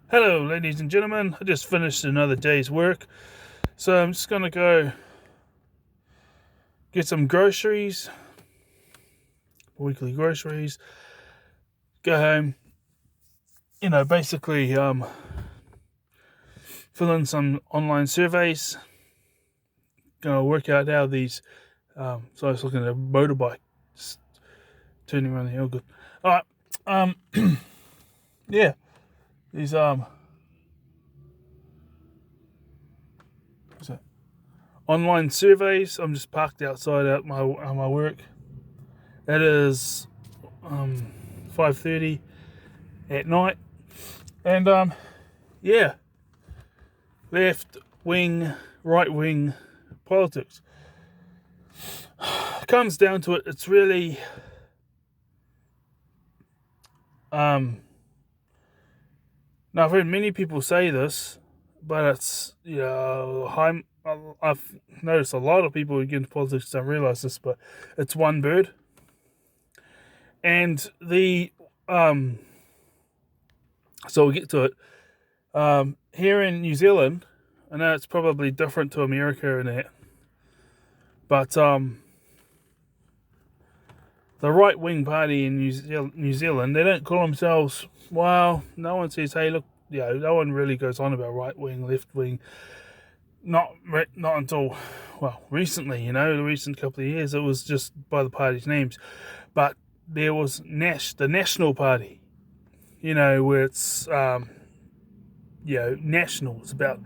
Hello, ladies and gentlemen. I just finished another day's work, so I'm just gonna go get some groceries, weekly groceries. Go home, basically fill in some online surveys. Gonna work out how these. So I was looking at a motorbike, just turning around the hill. Good. All right. Um. Yeah. These what's that? Online surveys. I'm just parked outside at my work. It is 5:30 at night, and yeah, left wing, right wing politics. It comes down to it. It's really um. Now I've heard many people say this, but it's I've noticed a lot of people who get into politics don't realize this, but it's one bird, and the So we'll get to it. Here in New Zealand, I know it's probably different to America and that, but the right wing party in New Zealand, they don't call themselves. Well, no one says, "Hey, look," no one really goes on about right wing, left wing. Not until recently. The recent couple of years, it was just by the party's names. But there was the National Party. Where it's national. It's about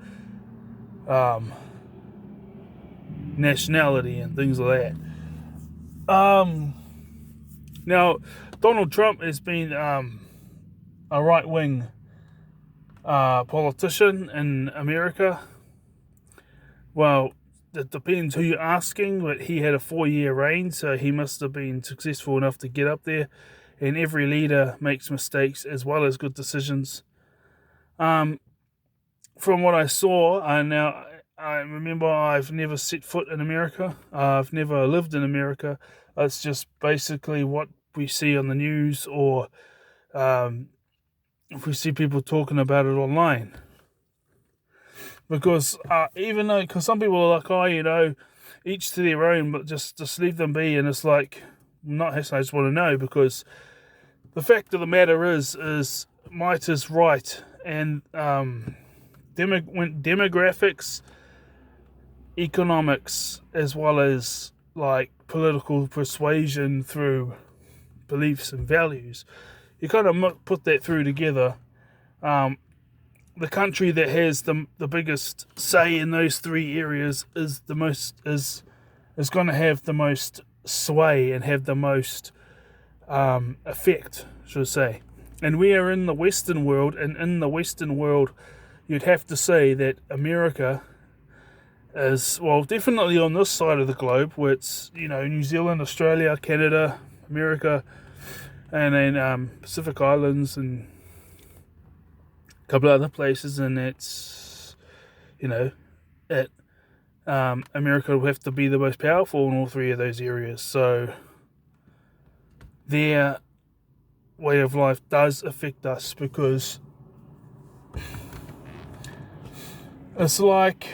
nationality and things like that. Now, Donald Trump has been a right wing politician in America. Well, it depends who you're asking, but he had a 4-year reign, so he must have been successful enough to get up there. And every leader makes mistakes as well as good decisions. From what I saw, I remember I've never set foot in America. I've never lived in America. It's just basically what we see on the news, or if we see people talking about it online. Because because some people are like, each to their own, but just leave them be. And it's like, not I just want to know, because the fact of the matter is might is right, and demographics, economics, as well as like political persuasion through beliefs and values, you kind of put that through together. The country that has the biggest say in those three areas is going to have the most sway and have the most effect, should I say. And we are in the Western world, and in the Western world, you'd have to say that America is, well, definitely on this side of the globe, where it's, New Zealand, Australia, Canada, America, and then Pacific Islands, and a couple of other places, and it's, it America will have to be the most powerful in all three of those areas. So their way of life does affect us, because it's like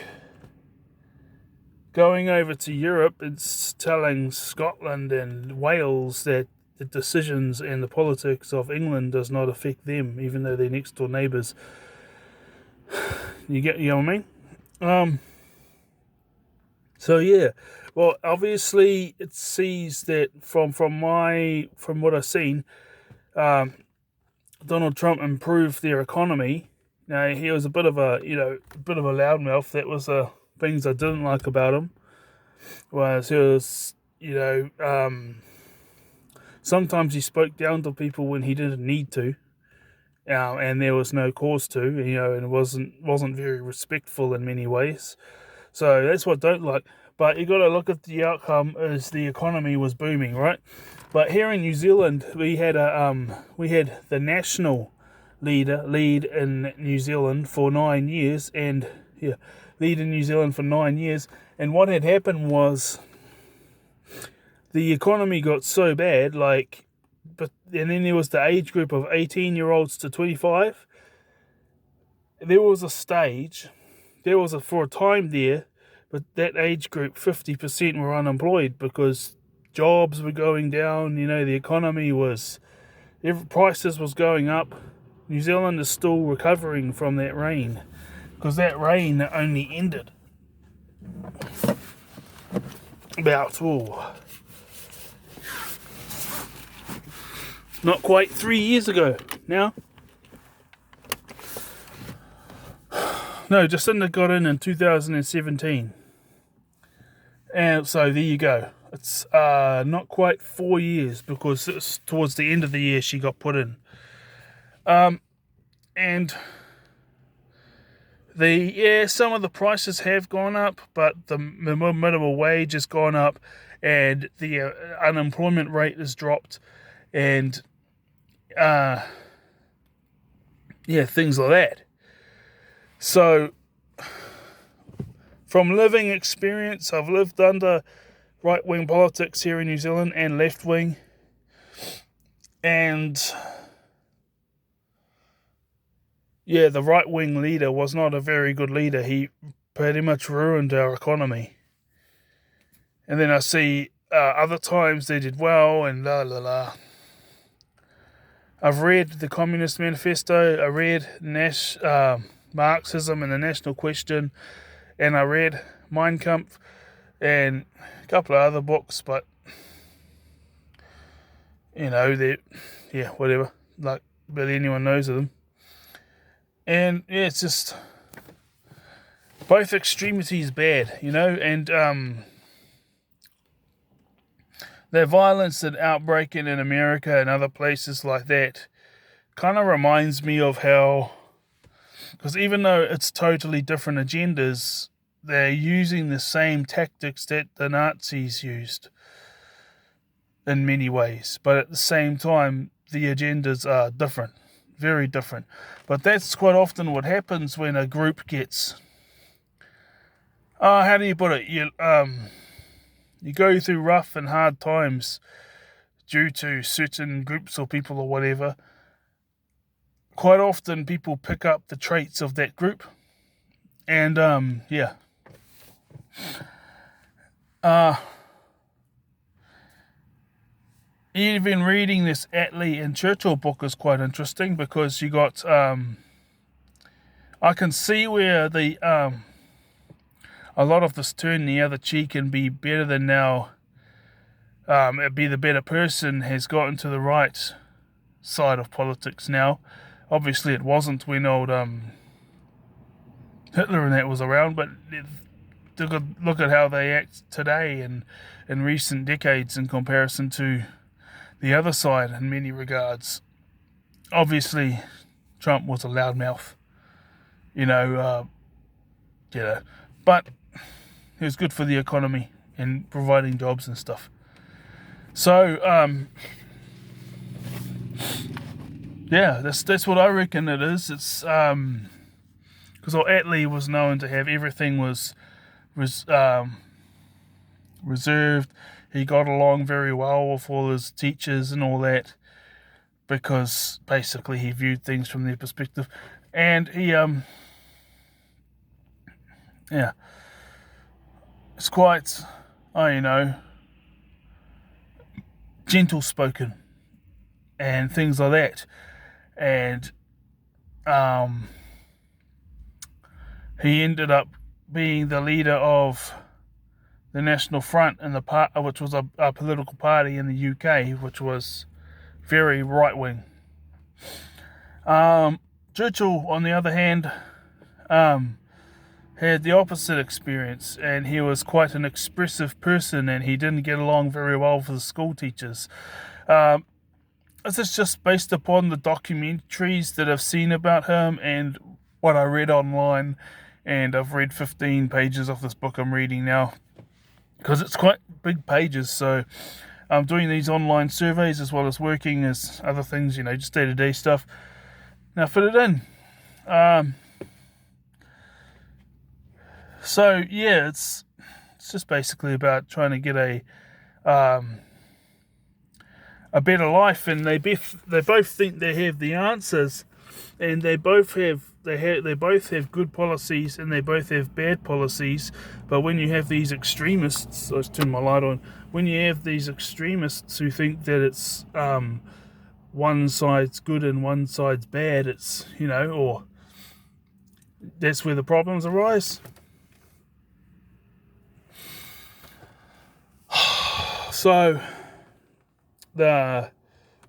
going over to Europe. It's telling Scotland and Wales that the decisions and the politics of England does not affect them, even though they're next door neighbours. You know what I mean? So yeah, well, obviously it sees that from what I've seen, Donald Trump improved their economy. Now, he was a bit of a loudmouth. That was the things I didn't like about him. Was he was sometimes he spoke down to people when he didn't need to, and there was no cause to. And it wasn't very respectful in many ways. So that's what I don't like. But you got to look at the outcome as the economy was booming, right? But here in New Zealand, we had the national lead in New Zealand for 9 years, and lead in New Zealand for 9 years. And what had happened was the economy got so bad, and then there was the age group of 18-year-olds to 25. there was a stage, for a time there, but that age group, 50% were unemployed because jobs were going down. The economy was, prices was going up. New Zealand is still recovering from that rain, because that rain only ended about not quite 3 years ago now. No, Jacinda got in 2017. And so there you go. It's not quite 4 years, because it's towards the end of the year she got put in. And some of the prices have gone up, but the minimum wage has gone up, and the unemployment rate has dropped, and things like that. So, from living experience, I've lived under right-wing politics here in New Zealand and left-wing, and the right-wing leader was not a very good leader. He pretty much ruined our economy. And then I see other times they did well, and la la la. I've read the Communist Manifesto, I read Marxism and the National Question, and I read Mein Kampf and a couple of other books, but whatever, like barely anyone knows of them. And it's just both extremities bad, and the violence and outbreaking in America and other places like that kind of reminds me of how, because even though it's totally different agendas, they're using the same tactics that the Nazis used in many ways. But at the same time, the agendas are different, very different. But that's quite often what happens when a group gets, how do you put it? You go through rough and hard times due to certain groups or people or whatever. Quite often people pick up the traits of that group. And, even reading this Attlee and Churchill book is quite interesting, because you got, I can see where a lot of this turn the other cheek and be better than now, be the better person, has gotten to the right side of politics now. Obviously it wasn't when old Hitler and that was around, but look at how they act today and in recent decades in comparison to the other side in many regards. Obviously Trump was a loudmouth, but it was good for the economy and providing jobs and stuff. So, that's what I reckon it is. It's because Attlee was known to have everything was reserved. He got along very well with all his teachers and all that, because basically he viewed things from their perspective, and he it's quite, gentle spoken and things like that. And he ended up being the leader of the National Front, which was a political party in the UK, which was very right-wing. Churchill, on the other hand, had the opposite experience, and he was quite an expressive person, and he didn't get along very well with the school teachers. This is just based upon the documentaries that I've seen about him and what I read online, and I've read 15 pages of this book I'm reading now, because it's quite big pages. So I'm doing these online surveys as well as working as other things, just day-to-day stuff. Now fit it in. So it's just basically about trying to get a better life, and they both think they have the answers, and they both have good policies and they both have bad policies. But when you have these extremists, let's turn my light on. When you have these extremists who think that it's one side's good and one side's bad, it's or that's where the problems arise. So the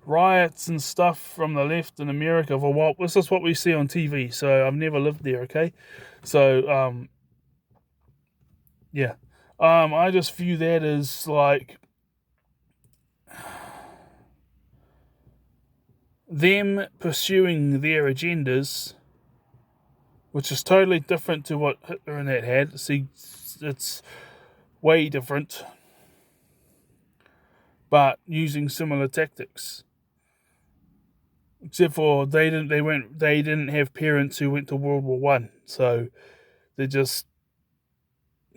riots and stuff from the left in America, this is what we see on TV. So I've never lived there, okay? So I just view that as like them pursuing their agendas, which is totally different to what Hitler and that had. See, it's way different, but using similar tactics. Except for they didn't have parents who went to World War One, so they just.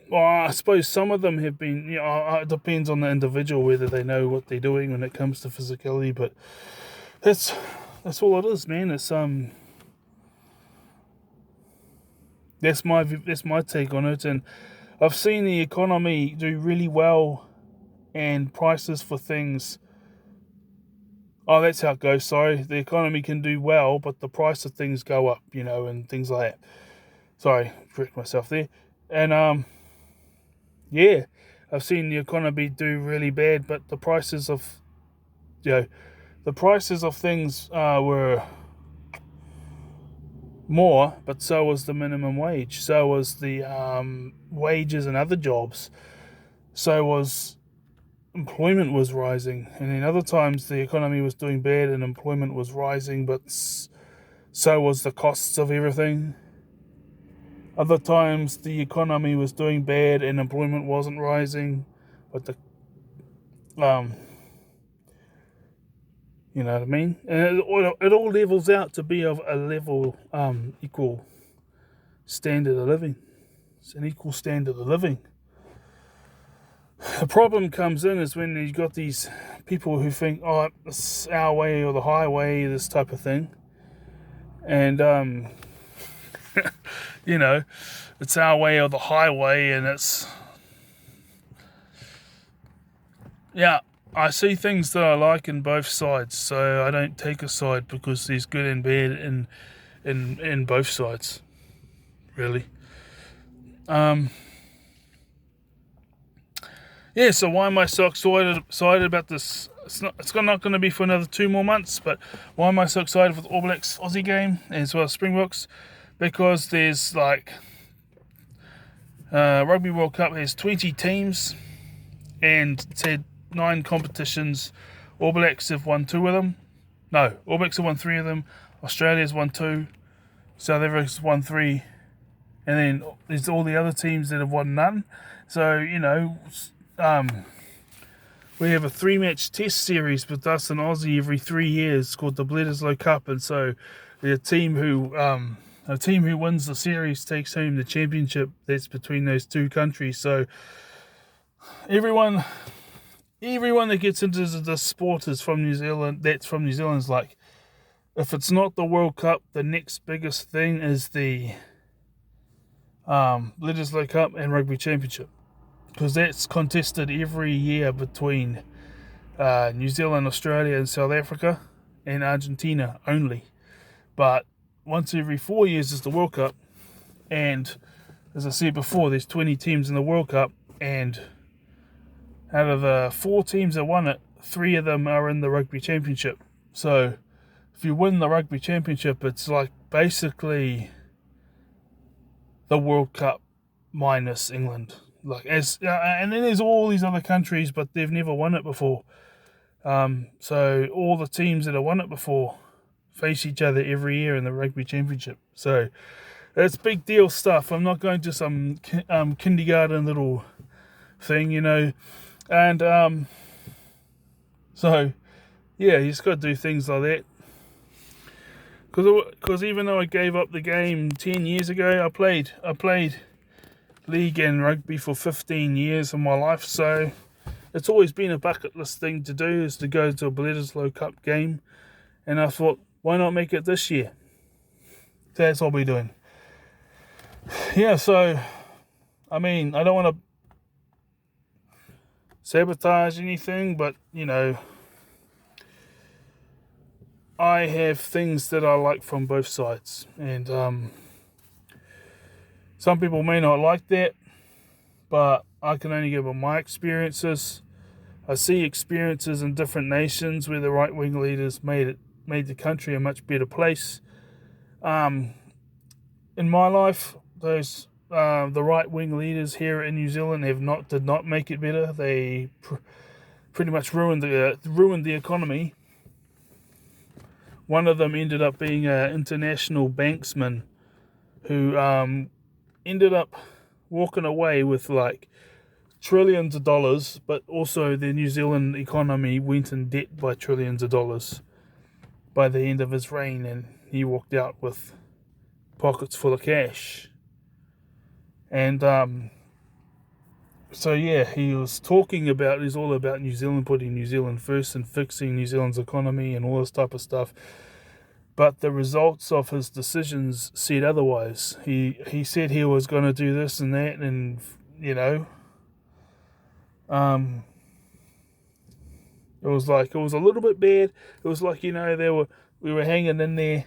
Well, I suppose some of them have been. It depends on the individual whether they know what they're doing when it comes to physicality, but that's all it is, man. It's That's my take on it, and I've seen the economy do really well, and prices for things. Oh, that's how it goes. Sorry, the economy can do well, but the price of things go up, and things like that. Sorry, correct myself there. And I've seen the economy do really bad, but the prices of, things were more, but so was the minimum wage, so was the wages and other jobs, so was employment was rising, and then other times the economy was doing bad and employment was rising, but so was the costs of everything. Other times the economy was doing bad and employment wasn't rising, but the you know what I mean? And it all levels out to be of a level, equal standard of living. It's an equal standard of living. The problem comes in is when you've got these people who think, oh, it's our way or the highway, this type of thing. And, it's our way or the highway, and it's... Yeah, I see things that I like in both sides, so I don't take a side because there's good and bad in both sides, really. So why am I so excited about this? It's not going to be for another 2 more months, but why am I so excited for the All Blacks Aussie game as well as Springboks? Because there's Rugby World Cup has 20 teams and it's had 9 competitions. All Blacks have won 2 of them. No, All Blacks have won 3 of them. Australia's won 2. South Africa's won 3. And then there's all the other teams that have won none. So, we have a 3-match test series with us and Aussie every 3 years called the Bledisloe Cup. And so the team who wins the series takes home the championship that's between those 2 countries. So everyone that gets into the sport is from New Zealand. That's from New Zealand. Is like, if it's not the World Cup, the next biggest thing is the Bledisloe Cup and Rugby Championship, because that's contested every year between New Zealand, Australia, and South Africa, and Argentina only. But once every 4 years is the World Cup, and as I said before, there's 20 teams in the World Cup, and out of the 4 teams that won it, 3 of them are in the Rugby Championship. So if you win the Rugby Championship, it's like basically the World Cup minus England. And then there's all these other countries, but they've never won it before. So all the teams that have won it before face each other every year in the Rugby Championship. So it's big deal stuff. I'm not going to some kindergarten little thing, And you just got to do things like that. Because even though I gave up the game 10 years ago, I played league and rugby for 15 years of my life. So it's always been a bucket list thing to do, is to go to a Bledisloe Cup game. And I thought, why not make it this year? That's what we're doing. Yeah, so, I mean, I don't want to sabotage anything, but, you know, I have things that I like from both sides. And some people may not like that, but I can only give them my experiences. I see experiences in different nations where the right-wing leaders made the country a much better place. In my life, those the right-wing leaders here in New Zealand did not make it better. They pretty much ruined the economy. One of them ended up being an international banksman who ended up walking away with like trillions of dollars, but also the New Zealand economy went in debt by trillions of dollars by the end of his reign, and he walked out with pockets full of cash. And so yeah, he was talking about, he's all about New Zealand, putting New Zealand first and fixing New Zealand's economy and all this type of stuff. But the results of his decisions said otherwise. He said he was going to do this and that, and you know, it was a little bit bad. It was like, you know, we were hanging in there.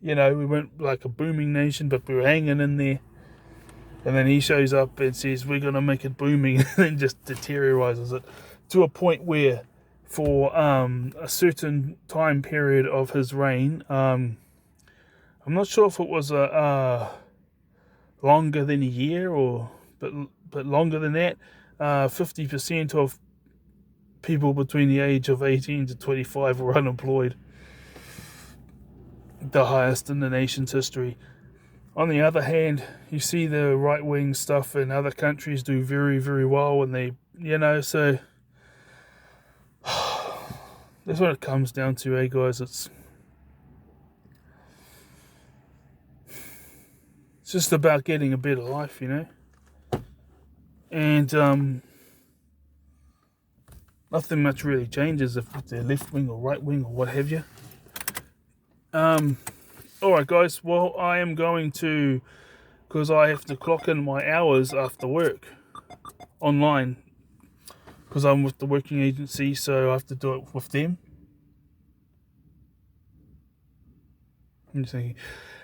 You know, we weren't like a booming nation, but we were hanging in there. And then he shows up and says, we're going to make it booming, and then just deteriorizes it to a point where, for a certain time period of his reign, I'm not sure if it was longer than a year but longer than that, 50% of people between the age of 18 to 25 were unemployed. The highest in the nation's history. On the other hand, you see the right-wing stuff in other countries do very, very well, and they, you know, so that's what it comes down to, guys. It's just about getting a better life, you know. And nothing much really changes if they're left-wing or right-wing or what have you. Alright guys, well, I am going to, because I have to clock in my hours after work online, because I'm with the working agency, so I have to do it with them. I'm just thinking,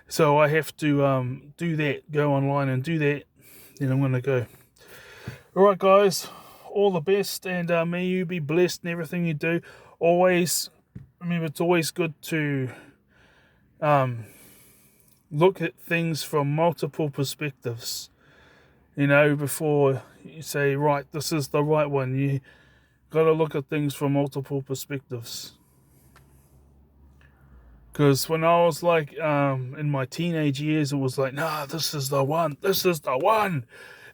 so I have to do that, go online and do that, then I'm going to go. Alright guys, all the best, and may you be blessed in everything you do. Always, remember, it's always good to look at things from multiple perspectives, you know, before you say, right, this is the right one. You got to look at things from multiple perspectives. Because when I was like in my teenage years, it was like, nah, this is the one,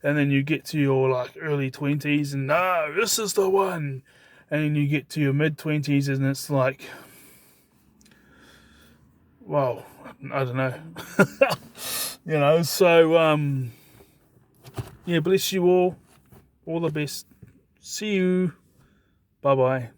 and then you get to your like early 20s and no, this is the one, and then you get to your mid 20s and it's like, well, I don't know. You know, so yeah, bless you all the best, see you, bye bye.